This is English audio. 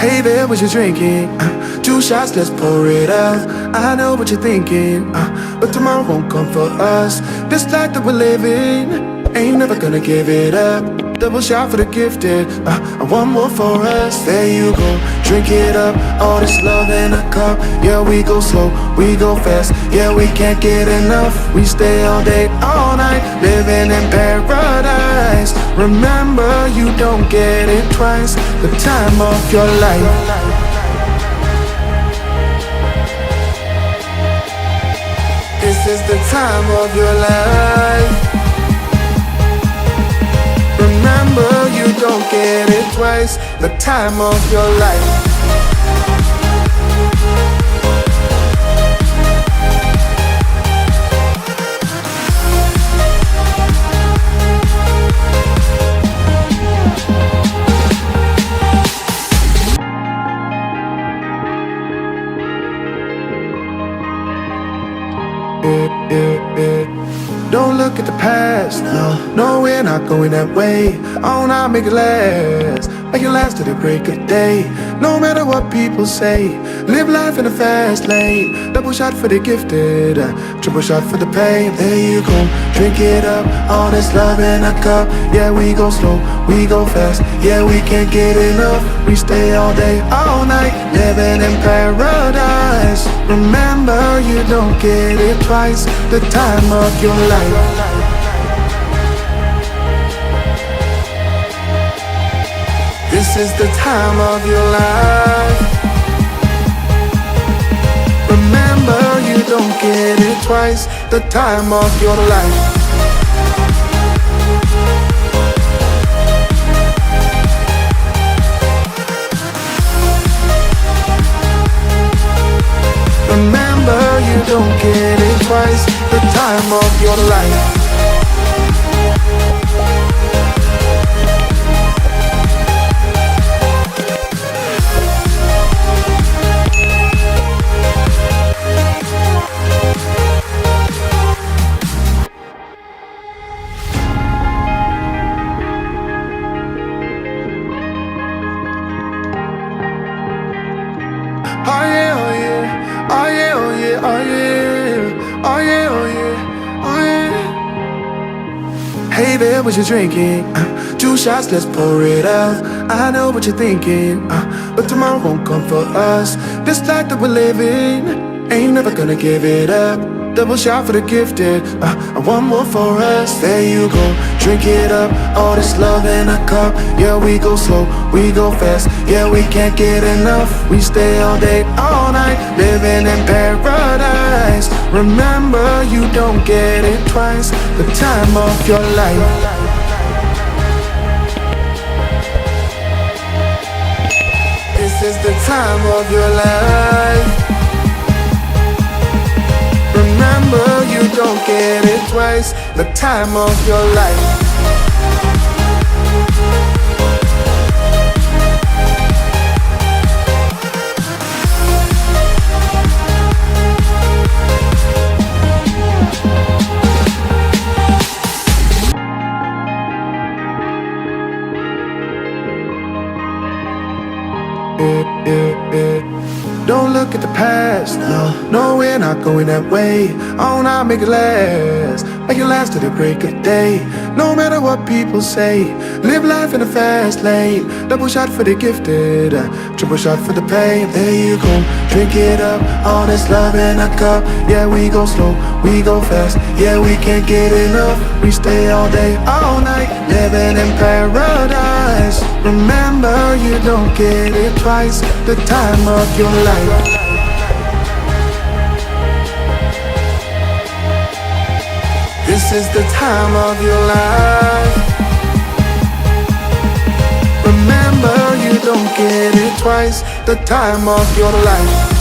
Hey there, what you drinking? 2 shots, let's pour it out. I know what you're thinking, but tomorrow won't come for us. This life that we're living, ain't never gonna give it up. Double shot for the gifted, and one more for us. There you go, drink it up. All this love in a cup. Yeah, we go slow, we go fast. Yeah, we can't get enough. We stay all day, all night, living in paradise. Remember, you don't get it twice. The time of your life. This is the time of your life. Remember, you don't get it twice. The time of your life. Don't look at the past, no, we're not going that way. Oh, now make it last, make it last to the break of day. No matter what people say, live life in a fast lane. Double shot for the gifted, triple shot for the pain. There you go, drink it up, all this love in a cup. Yeah, we go slow, we go fast. Yeah, we can't get enough. We stay all day, all night, living in paradise. Remember, you don't get it twice. The time of your life. This is the time of your life. Remember, you don't get it twice. The time of your life. Remember, you don't get it twice. The time of your life. Oh yeah, oh yeah, oh yeah, oh yeah, oh yeah, oh yeah, oh yeah, oh yeah. Hey there, what you drinking? 2 shots, let's pour it out. I know what you're thinking, but tomorrow won't come for us. This life that we're living, ain't never gonna give it up. Double shot for the gifted, and one more for us. There you go, drink it up. All this love in a cup. Yeah, we go slow, we go fast. Yeah, we can't get enough. We stay all day, all night, living in paradise. Remember, you don't get it twice. The time of your life. This is the time of your life. Remember, you don't get it twice. The time of your life. Don't look at the past, no, we're not going that way. Oh, now make it last to the break of day. No matter what people say, live life in a fast lane. Double shot for the gifted, triple shot for the pain. There you go, drink it up, all this love in a cup. Yeah, we go slow, we go fast. Yeah, we can't get enough. We stay all day, all night, living in paradise. Remember, you don't get it twice. The time of your life. This is the time of your life. Remember, you don't get it twice. The time of your life.